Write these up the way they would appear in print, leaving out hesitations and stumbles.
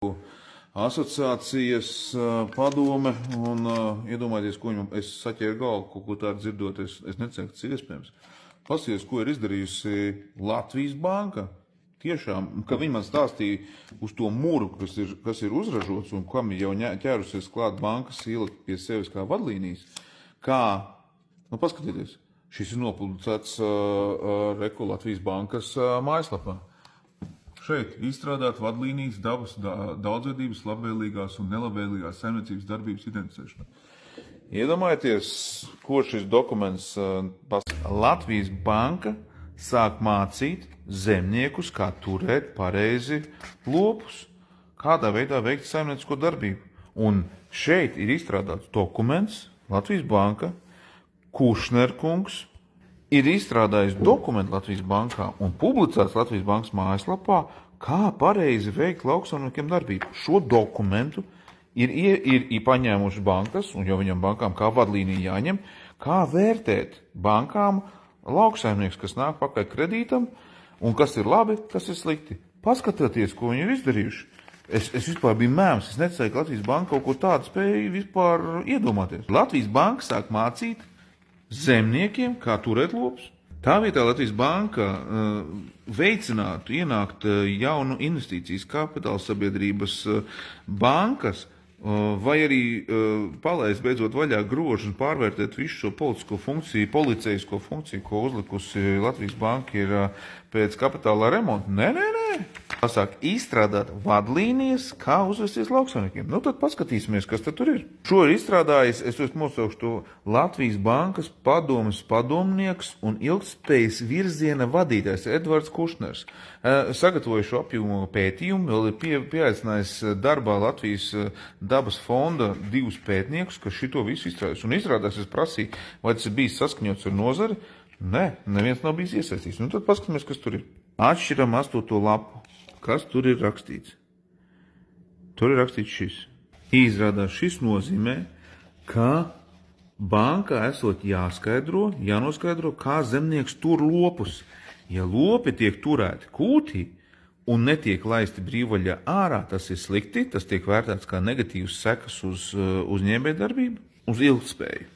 asociācijas padome un iedomājieties, ko viņam es saķēru galvu, kaut ko tādu dzirdot, es neceru, tas ir iespējams. Pasies, ko ir izdarījusi Latvijas banka. Tiešām, ka viņi man stāstīja uz to muru, kas ir uzražots un kam jau ķērusies klāt bankas ielikt pie sevis kā vadlīnijas, kā, paskatieties, šis ir nopublicēts Latvijas bankas mājaslapā. Šeit izstrādāt vadlīnijas dabas daudzveidības labvēlīgās un nelabvēlīgās saimniecības darbības identificēšanai. Iedomājieties, ko šis dokuments pasaka. Latvijas banka sāk mācīt zemniekus, kā turēt pareizi lopus, kādā veidā veikt saimniecisko darbību. Un šeit ir izstrādāts dokuments, Latvijas banka, Kušner kungs ir izstrādājis dokumentu Latvijas bankā un publicēts Latvijas bankas mājaslapā, kā pareizi veikt lauksaimniekiem darbību. Šo dokumentu ir paņēmuši bankas, un jau viņam bankām kā vadlīnija jāņem, kā vērtēt bankām lauksaimnieks, kas nāk pakaļ kredītam, un kas ir labi, kas ir slikti. Paskatieties, ko viņi ir izdarījuši. Es vispār biju mēms, es necēju, ka Latvijas banka kaut ko tādu spēja vispār iedomāties. Latvijas banka sāk mācīt zemniekiem, kā turēt lopus. Tā vietā Latvijas banka veicinātu ienākt jaunu investīcijas kapitāla sabiedrības bankas, vai arī palaist beidzot vaļā grožu un pārvērtēt visu šo politisko funkciju, policeisko funkciju, ko uzlikusi Latvijas banka ir pēc kapitālā remonta. Nē. Pasāk izstrādāt vadlīnijas, kā uzvesties lauksaimniekiem. Tad paskatīsimies, kas tad tur ir. Šo ir izstrādājis, es nosaukšu to Latvijas bankas padomes padomnieks un ilgtspējas virziena vadītājs Edvards Kušners. Sagatavoju šo apjomu pētījumu, vēl ir pieaicinājis darbā Latvijas dabas fonda 2 pētniekus, kas šito visu izstrādājis. Un izrādās, es prasīju, vai tas ir bijis saskaņots ar nozari. Nē, neviens nav bijis iesaistīts. Tad paskatīsimies, kas tur ir. Atšķiram 8. lapu. Kas tur ir rakstīts? Tur ir rakstīts šis. Izrādās, šis nozīmē, ka bankā esot jānoskaidro, kā zemnieks tur lopus. Ja lopi tiek turēti kūtī un netiek laisti brīvvaļā ārā, tas ir slikti, tas tiek vērtēts kā negatīvs sekas uz uzņēmējdarbību, uz ilgtspēju.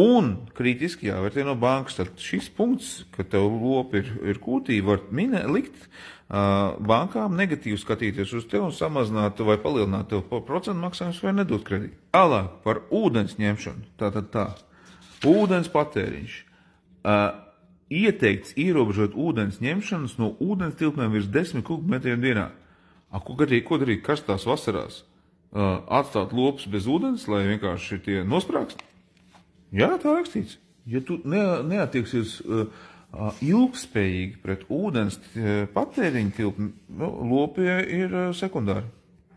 Un kritiski jāvērtē no bankas. Tad šis punkts, ka tev lopi ir kūtī, var likt bankām negatīvi skatīties uz tevi un samazināt vai palielināt tev procentu maksājumus vai nedot kredītu. Tālāk par ūdens ņemšanu. Tā. Ūdens patēriņš. Ieteikts ierobežot ūdens ņemšanas no ūdens tilpnēm virs 10 kubmetriem dienā. Ko darīt karstās vasarās? Atstāt lopus bez ūdens, lai vienkārši tie nosprāgst? Jā, tā rakstīts. Ja tu neattieksies ilgspējīgi pret ūdens patēriņu tilpni, lopi ir sekundāri.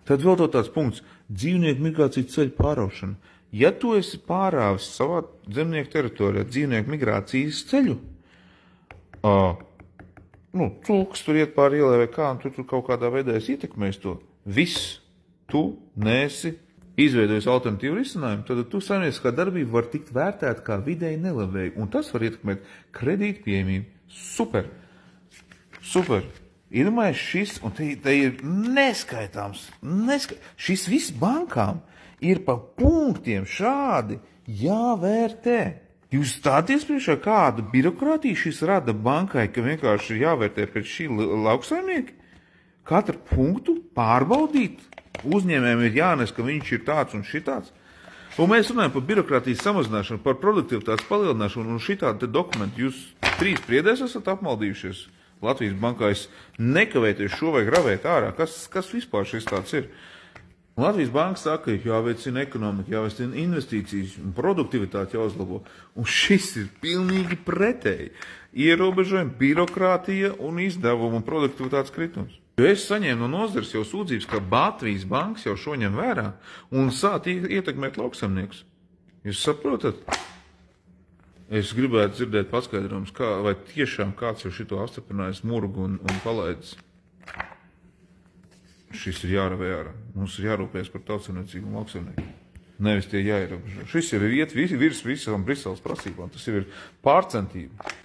Tad vēl tāds punkts - dzīvnieku migrācijas ceļu pāraušana. Ja tu esi pārāvis savā zemnieku teritorijā dzīvnieku migrācijas ceļu, cūkas tur iet pāri ielai vai kā, un tu kaut kādā veidā esi ietekmējis to, viss, tu neesi izveidojis alternatīvu risinājumu, tad tu saimnieciskā darbība var tikt vērtēta kā vidēji nelabvēlīga, un tas var ietekmēt kredītu pieejamību. Super. Iedomājies šis, un te ir neskaitāms. Šis viss bankām ir pa punktiem šādi jāvērtē. Jūs stāties priekšā, kādu birokrātiju šis rada bankai, ka vienkārši ir jāvērtē pēc šī lauksaimnieki? Katru punktu pārbaudīt? Uzņēmējiem ir jānes, ka viņš ir tāds un šitāds. Un mēs runājam par birokrātijas samazināšanu, par produktivitātes palielināšanu, un šitādi dokumenti. Jūs 3 priedēs esat apmaldījušies Latvijas bankā. Es nekavēties šo vajag ravēt ārā. Kas vispār šis tāds ir? Latvijas banka saka, jāveicina ekonomika, jāveicina investīcijas un produktivitāte jāuzlabo. Un šis ir pilnīgi pretēji. Ierobežojumi, birokrātija un izdevumu un produktivitātes kritums. Jo es saņēmu no nozares jau sūdzības, ka Latvijas bankas jau šo ņem vērā un sāk ietekmēt lauksaimniekus. Jūs saprotat? Es gribētu dzirdēt paskaidrojumus, vai tiešām kāds jau šito apstiprinājis murgu un palaidis. Šis ir jāravē ārā. Mums ir jārūpējas par tautsaimniecību un lauksaimniekiem. Nevis tie jāierobežo. Šis ir virs visām Briseles prasībām. Tas ir pārcentība.